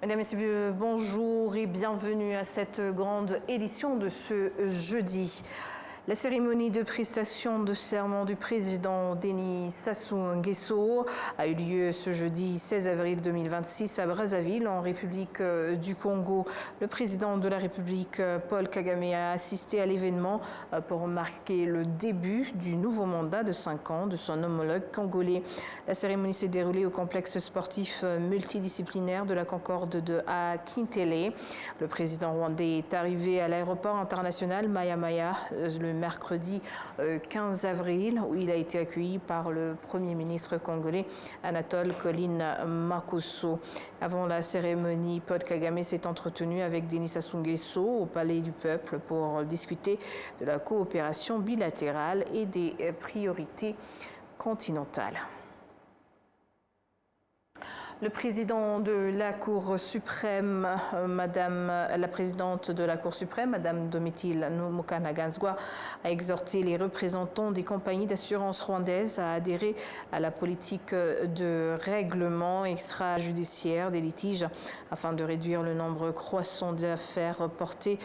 Mesdames et messieurs, bonjour et bienvenue à cette grande édition de ce jeudi. La cérémonie de prestation de serment du président Denis Sassou Nguesso a eu lieu ce jeudi 16 avril 2026 à Brazzaville, en République du Congo. Le président de la République, Paul Kagame, a assisté à l'événement pour marquer le début du nouveau mandat de 5 ans de son homologue congolais. La cérémonie s'est déroulée au complexe sportif multidisciplinaire de la Concorde à Kintele. Le président rwandais est arrivé à l'aéroport international Maya Maya le mercredi 15 avril, où il a été accueilli par le Premier ministre congolais Anatole Colline Makosso. Avant la cérémonie, Paul Kagame s'est entretenu avec Denis Sassou Nguesso au Palais du Peuple pour discuter de la coopération bilatérale et des priorités continentales. Le président de la Cour suprême, la présidente de la Cour suprême, Madame Domitille Mukanagazwa, a exhorté les représentants des compagnies d'assurance rwandaises à adhérer à la politique de règlement extrajudiciaire des litiges afin de réduire le nombre croissant d'affaires portées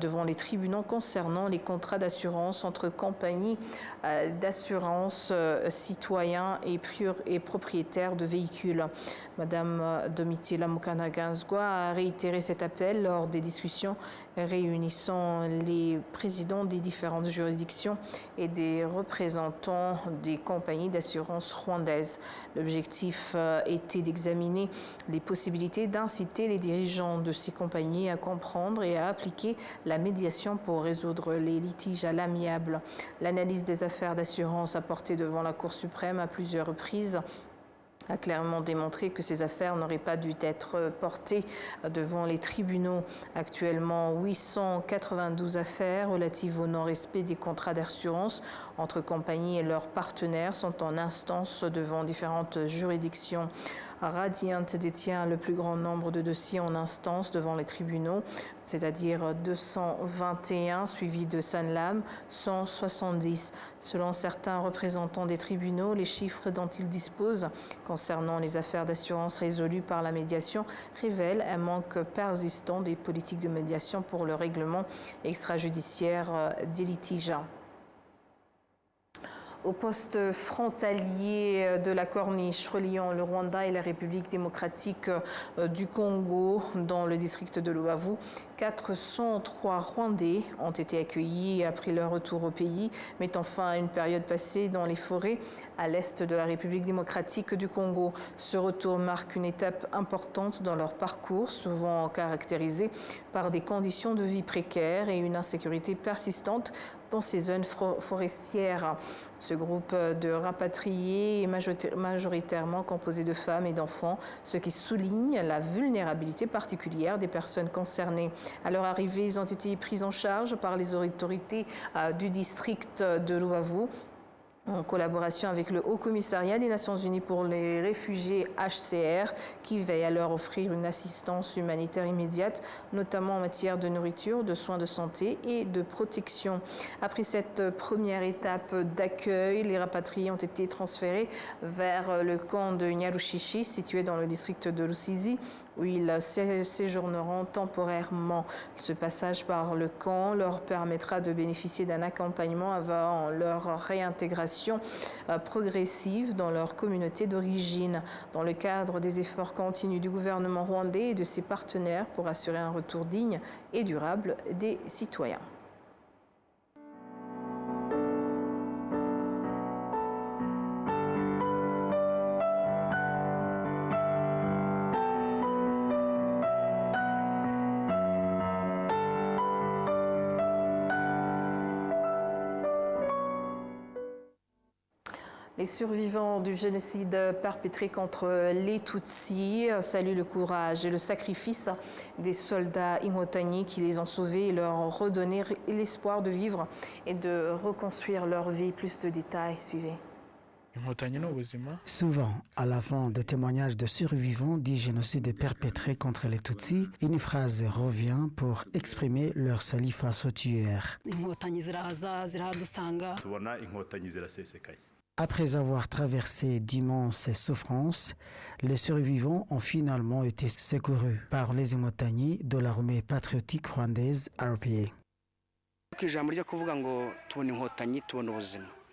devant les tribunaux concernant les contrats d'assurance entre compagnies d'assurance citoyens et propriétaires de véhicules. Madame Domitille Mukanagazwa a réitéré cet appel lors des discussions réunissant les présidents des différentes juridictions et des représentants des compagnies d'assurance rwandaises. L'objectif était d'examiner les possibilités d'inciter les dirigeants de ces compagnies à comprendre et à appliquer la médiation pour résoudre les litiges à l'amiable. L'analyse des affaires d'assurance apportée devant la Cour suprême à plusieurs reprises a clairement démontré que ces affaires n'auraient pas dû être portées devant les tribunaux. Actuellement, 892 affaires relatives au non-respect des contrats d'assurance entre compagnies et leurs partenaires sont en instance devant différentes juridictions. Radiant détient le plus grand nombre de dossiers en instance devant les tribunaux, c'est-à-dire 221, suivi de Sanlam, 170. Selon certains représentants des tribunaux, les chiffres dont ils disposent concernant les affaires d'assurance résolues par la médiation révèlent un manque persistant des politiques de médiation pour le règlement extrajudiciaire des litiges. Au poste frontalier de la Corniche reliant le Rwanda et la République démocratique du Congo dans le district de Luavu, 403 Rwandais ont été accueillis après leur retour au pays, mettant fin à une période passée dans les forêts à l'est de la République démocratique du Congo. Ce retour marque une étape importante dans leur parcours, souvent caractérisé par des conditions de vie précaires et une insécurité persistante dans ces zones forestières. Ce groupe de rapatriés est majoritairement composé de femmes et d'enfants, ce qui souligne la vulnérabilité particulière des personnes concernées. À leur arrivée, ils ont été pris en charge par les autorités du district de Luavu, en collaboration avec le Haut Commissariat des Nations Unies pour les réfugiés HCR, qui veille à leur offrir une assistance humanitaire immédiate, notamment en matière de nourriture, de soins de santé et de protection. Après cette première étape d'accueil, les rapatriés ont été transférés vers le camp de Nyarushishi, situé dans le district de Rusizi, où ils séjourneront temporairement. Ce passage par le camp leur permettra de bénéficier d'un accompagnement avant leur réintégration progressive dans leur communauté d'origine, dans le cadre des efforts continus du gouvernement rwandais et de ses partenaires pour assurer un retour digne et durable des citoyens. Les survivants du génocide perpétré contre les Tutsis saluent le courage et le sacrifice des soldats Inkotanyi qui les ont sauvés et leur ont redonné l'espoir de vivre et de reconstruire leur vie. Plus de détails, suivez. Souvent, à la fin des témoignages de survivants du génocide perpétré contre les Tutsis, une phrase revient pour exprimer leur salut face aux tueurs. Après avoir traversé d'immenses souffrances, les survivants ont finalement été secourus par les Inkotanyi de l'armée patriotique rwandaise RPA.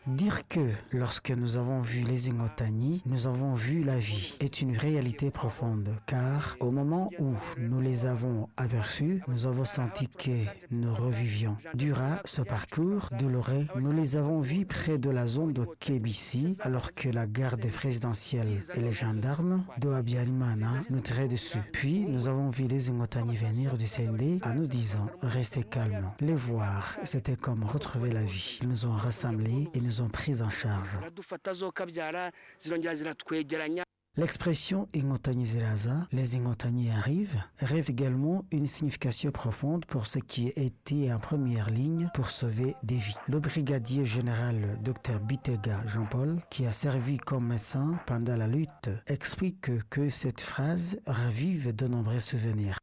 Dire que lorsque nous avons vu les Inkotanyi, nous avons vu la vie est une réalité profonde, car au moment où nous les avons aperçus, nous avons senti que nous revivions. Durant ce parcours douloureux, nous les avons vus près de la zone de Kebisi, alors que la garde présidentielle et les gendarmes de Habyarimana nous tiraient dessus. Puis nous avons vu les Inkotanyi venir du CND en nous disant « Restez calmes ». Les voir, c'était comme retrouver la vie. Ils nous ont rassemblés et nous ont pris en charge. L'expression Inkotanyi Ziraza, les Inkotanyi arrivent, rêve également une signification profonde pour ce qui était en première ligne pour sauver des vies. Le brigadier général Dr Bitega Jean-Paul, qui a servi comme médecin pendant la lutte, explique que cette phrase ravive de nombreux souvenirs.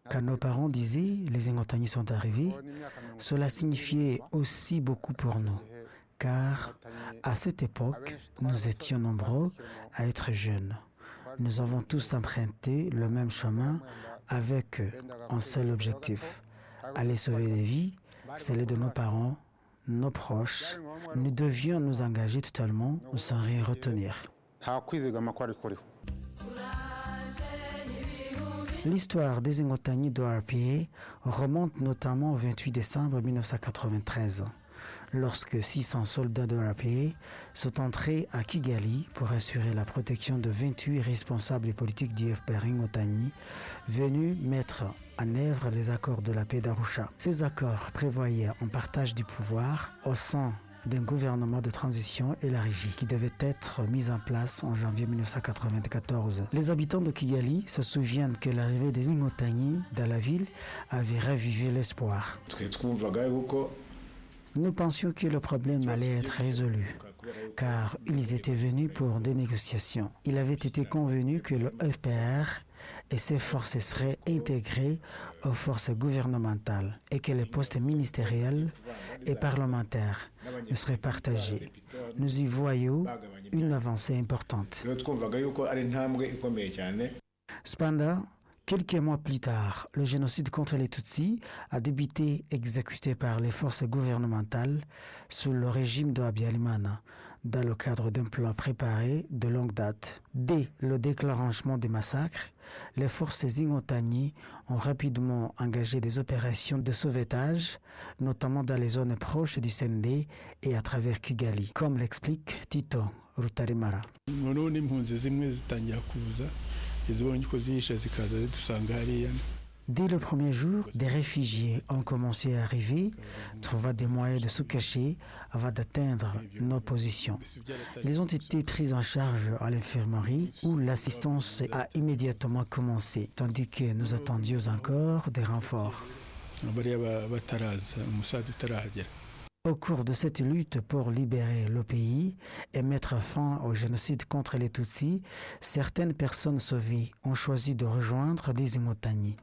Quand nos parents disaient « les Inkotanyi sont arrivés », cela signifiait aussi beaucoup pour nous, car à cette époque, nous étions nombreux à être jeunes. Nous avons tous emprunté le même chemin avec un seul objectif, aller sauver des vies, celles de nos parents, nos proches. Nous devions nous engager totalement sans rien retenir. L'histoire des Inkotanyi de RPA remonte notamment au 28 décembre 1993, lorsque 600 soldats de RPA sont entrés à Kigali pour assurer la protection de 28 responsables politiques du FPR Inkotanyi venus mettre en œuvre les accords de la paix d'Arusha. Ces accords prévoyaient un partage du pouvoir au sein d'un gouvernement de transition élargi qui devait être mis en place en janvier 1994. Les habitants de Kigali se souviennent que l'arrivée des Inkotanyi dans la ville avait ravivé l'espoir. Nous pensions que le problème allait être résolu, car ils étaient venus pour des négociations. Il avait été convenu que le FPR et ses forces seraient intégrées aux forces gouvernementales et que les postes ministériels et parlementaires seraient partagés. Nous y voyons une avancée importante. Cependant, quelques mois plus tard, le génocide contre les Tutsis a débuté exécuté par les forces gouvernementales sous le régime de Habyarimana, dans le cadre d'un plan préparé de longue date. Dès le déclenchement des massacres, les forces Inkotanyi ont rapidement engagé des opérations de sauvetage, notamment dans les zones proches du CND et à travers Kigali, comme l'explique Tito Rutarimara. Dès le premier jour, des réfugiés ont commencé à arriver, trouvant des moyens de se cacher avant d'atteindre nos positions. Ils ont été pris en charge à l'infirmerie où l'assistance a immédiatement commencé, tandis que nous attendions encore des renforts. Au cours de cette lutte pour libérer le pays et mettre fin au génocide contre les Tutsis, certaines personnes sauvées ont choisi de rejoindre les Inkotanyi.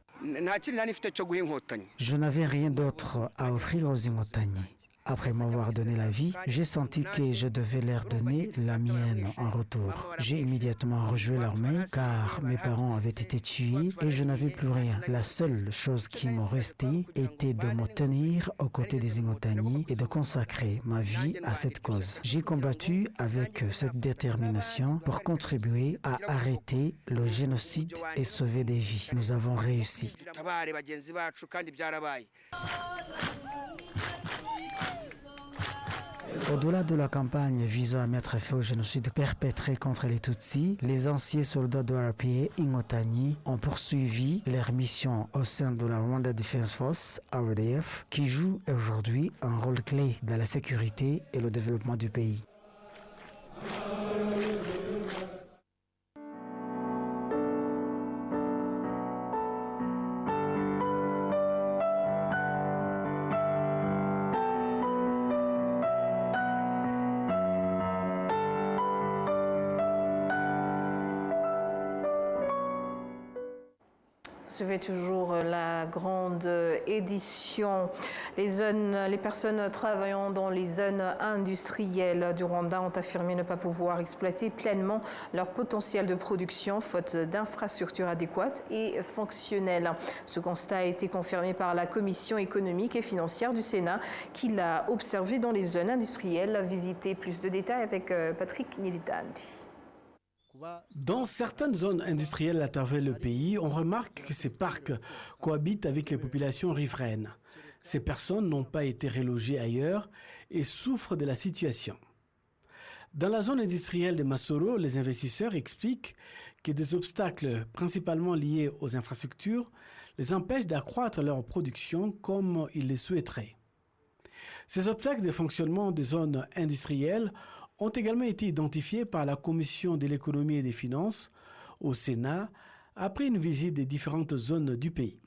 Je n'avais rien d'autre à offrir aux Inkotanyi. Après m'avoir donné la vie, j'ai senti que je devais leur donner la mienne en retour. J'ai immédiatement rejoint l'armée car mes parents avaient été tués et je n'avais plus rien. La seule chose qui me restait était de me tenir aux côtés des Inkotanyi et de consacrer ma vie à cette cause. J'ai combattu avec cette détermination pour contribuer à arrêter le génocide et sauver des vies. Nous avons réussi. Au-delà de la campagne visant à mettre fin au génocide perpétré contre les Tutsis, les anciens soldats de RPA Inkotanyi ont poursuivi leur mission au sein de la Rwanda Defense Force, RDF, qui joue aujourd'hui un rôle clé dans la sécurité et le développement du pays. Suivez toujours la grande édition. Les personnes travaillant dans les zones industrielles du Rwanda ont affirmé ne pas pouvoir exploiter pleinement leur potentiel de production faute d'infrastructures adéquates et fonctionnelles. Ce constat a été confirmé par la Commission économique et financière du Sénat qui l'a observé dans les zones industrielles. Visitez plus de détails avec Patrick Nilitandi. Dans certaines zones industrielles à travers le pays, on remarque que ces parcs cohabitent avec les populations riveraines. Ces personnes n'ont pas été relogées ailleurs et souffrent de la situation. Dans la zone industrielle de Masoro, les investisseurs expliquent que des obstacles principalement liés aux infrastructures les empêchent d'accroître leur production comme ils le souhaiteraient. Ces obstacles de fonctionnement des zones industrielles ont également été identifiés par la Commission de l'économie et des finances au Sénat après une visite des différentes zones du pays.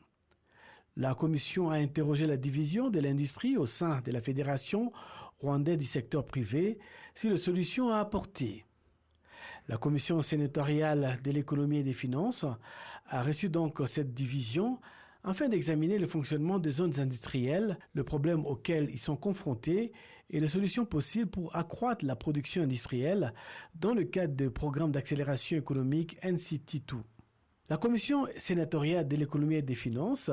La Commission a interrogé la division de l'industrie au sein de la Fédération rwandaise du secteur privé sur les solutions à apporter. La Commission sénatoriale de l'économie et des finances a reçu donc cette division afin d'examiner le fonctionnement des zones industrielles, le problème auquel ils sont confrontés et les solutions possibles pour accroître la production industrielle dans le cadre du programme d'accélération économique NCT2. La Commission sénatoriale de l'économie et des finances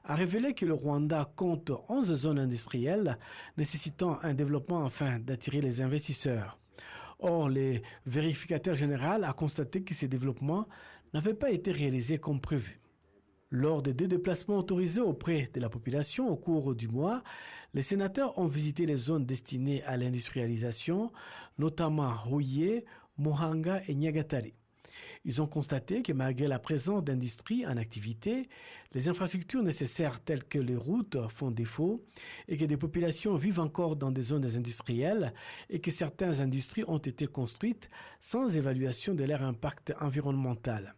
a révélé que le Rwanda compte 11 zones industrielles nécessitant un développement afin d'attirer les investisseurs. Or, le vérificateur général a constaté que ces développements n'avaient pas été réalisés comme prévu. Lors des 2 déplacements autorisés auprès de la population au cours du mois, les sénateurs ont visité les zones destinées à l'industrialisation, notamment Huye, Muhanga et Nyagatare. Ils ont constaté que malgré la présence d'industries en activité, les infrastructures nécessaires telles que les routes font défaut et que des populations vivent encore dans des zones industrielles et que certaines industries ont été construites sans évaluation de leur impact environnemental.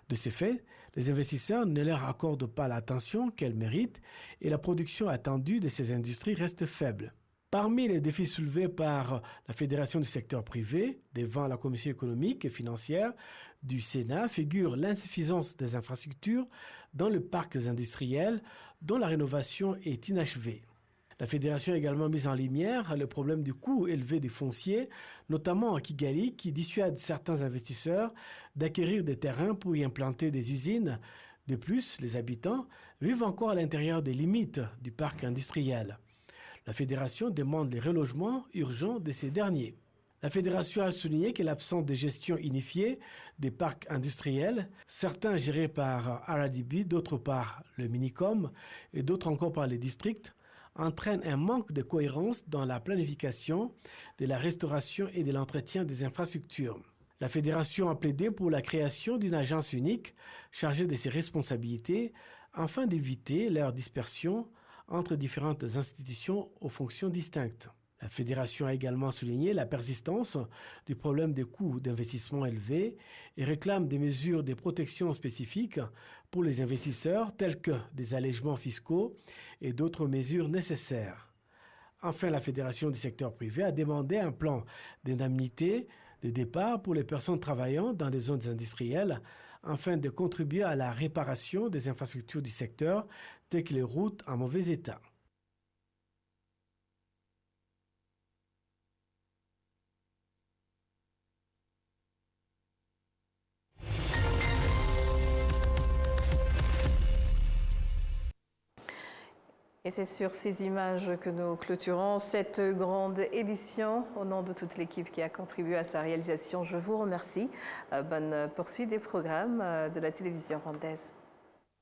De ce fait, les investisseurs ne leur accordent pas l'attention qu'elles méritent et la production attendue de ces industries reste faible. Parmi les défis soulevés par la Fédération du secteur privé devant la Commission économique et financière du Sénat figure l'insuffisance des infrastructures dans les parcs industriels dont la rénovation est inachevée. La Fédération a également mis en lumière le problème du coût élevé des fonciers, notamment à Kigali, qui dissuade certains investisseurs d'acquérir des terrains pour y implanter des usines. De plus, les habitants vivent encore à l'intérieur des limites du parc industriel. La Fédération demande les relogements urgents de ces derniers. La Fédération a souligné que l'absence de gestion unifiée des parcs industriels, certains gérés par RDB, d'autres par le Minicom et d'autres encore par les districts, entraîne un manque de cohérence dans la planification de la restauration et de l'entretien des infrastructures. La Fédération a plaidé pour la création d'une agence unique chargée de ses responsabilités afin d'éviter leur dispersion entre différentes institutions aux fonctions distinctes. La Fédération a également souligné la persistance du problème des coûts d'investissement élevés et réclame des mesures de protection spécifiques pour les investisseurs telles que des allègements fiscaux et d'autres mesures nécessaires. Enfin, la Fédération du secteur privé a demandé un plan d'indemnité de départ pour les personnes travaillant dans des zones industrielles afin de contribuer à la réparation des infrastructures du secteur telles que les routes en mauvais état. Et c'est sur ces images que nous clôturons cette grande édition. Au nom de toute l'équipe qui a contribué à sa réalisation, je vous remercie. Bonne poursuite des programmes de la télévision rwandaise.